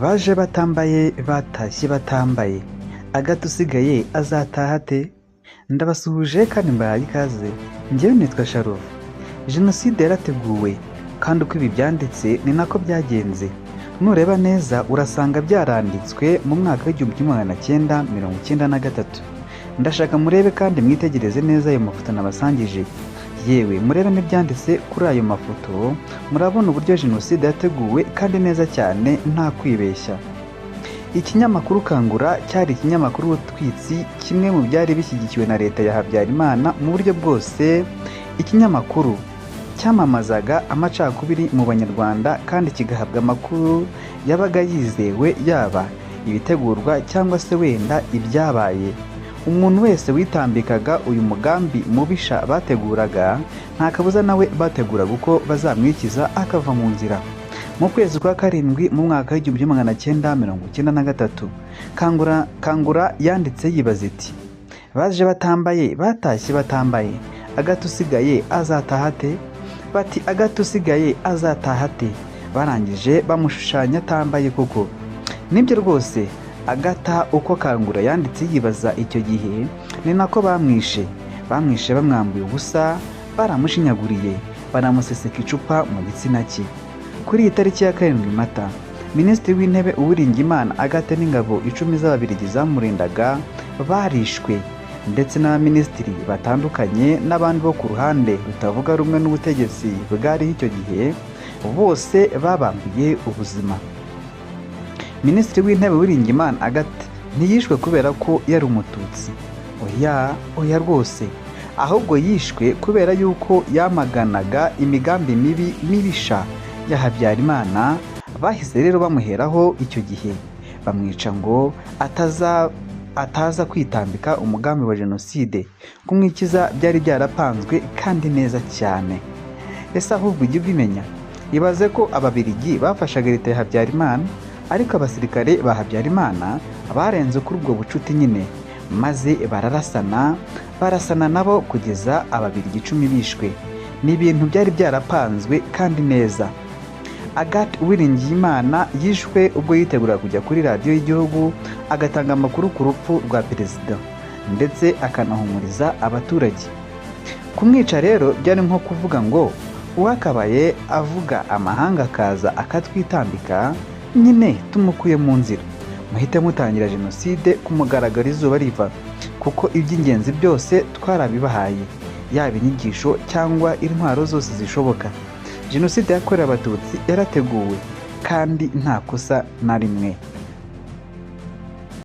Baje batambaye batashye batambaye, AGATA usigaye azataha ate? Ndabasuhuje kandi mbahaye ikaze. Ngewe Nitwa Challova. Genocide yarateguwe kandi uko ibi byanditse ni nako byagenze. Nureba neza urasanga byaranditswe mu mwaka w'1993. Ndashaka murebe kandi mwitegereze neza ayo mafoto nabasangije. Yewe, murebe nibyanditse kuri ayo mafoto, murabona uburyo Genocide yateguwe kandi neza cyane nta kwibeshya. Ikinyamakuru Kangura cyari ikinyamakuru utwitsi, kimwe mu byari bishyigikiwe na leta ya Habyarimana mu buryo bwose. Ikinyamakuru cyamamazaga amacakubiri mu banyarwanda kandi kigahabwa amakuru yabaga yizewe, yaba ibitegurwa cyangwa se wenda ibyabaye. Umuntu wese witambikaga uyu mugambi mubisha bateguraga, nta kabuza nawe bateguraga uko bazamwikiza akava mu nzira. Mu kwezi kwa karindwi mu mwaka w'1993, Kangura yanditse yibaza iti: baje batambaye batashye batambaye, AGATA usigaye azataha ate? Bati AGATA usigaye azataha ate? Barangije bamushushanya atambaye koko. Nibyo rwose, AGATA uko Kangura yanditse yibaza icyo gihe ni nako bamwishe bamwambuye ubusa, baramushinyaguriye, baramuseseka icupa mu gitsina cye. Kuri iyi tariki ya 7 Mata, Minisitiri w'Intebe Uwiringiyimana AGATA n'ingabo 10 z'Ababiligi zamurindaga barishwe, ndetse n'abaminisitiri batandukanye n'abandi bo ku ruhande rutavuga rumwe n'ubutegetsi bwari icyo gihe, bose babambiye ubuzima. Minisitiri w'Intebe Uwiringiyimana AGATA ntiyishwe kubera ko yari umututsi, oya rwose, ahubwo yishwe kubera yuko yamaganaga imigambi mibisha ya Habyarimana. Bahise rero bamuheraho icyo gihe bamwica ngo ataza kwitambika umugambi wa Genocide. Kumwikiza byari byarapanzwe kandi neza cyane. Ese ahubwo ujye ubimenya, ibaze ko Ababiligi bafashaga leta ya Habyarimana, ariko abasirikare ba Habyarimana barenze kuri ubwo bucuti nyine, maze barasana nabo kugeza Ababiligi 10 bishwe. Ni ibintu byari byarapanzwe kandi neza. AGATA Uwiringiyimana yishwe ubwo yitegura kujya kuri radiyo y'igihugu agatanga amakuru ku rupfu rwa perezida, ndetse akanahumuriza abaturage. Kumwica rero byari nko kuvuga ngo uwakabaye avuga amahanga akaza akatwitambika, nyine tumukuye mu nzira, muhite mutangira Genocide ku mugaragaro izuba riva, kuko iby'ingenzi byose twarabibahaye, yaba inyigisho cyangwa intwaro zose zishoboka. Genocide yakorewe Abatutsi yarateguwe kandi nta kosa na rimwe.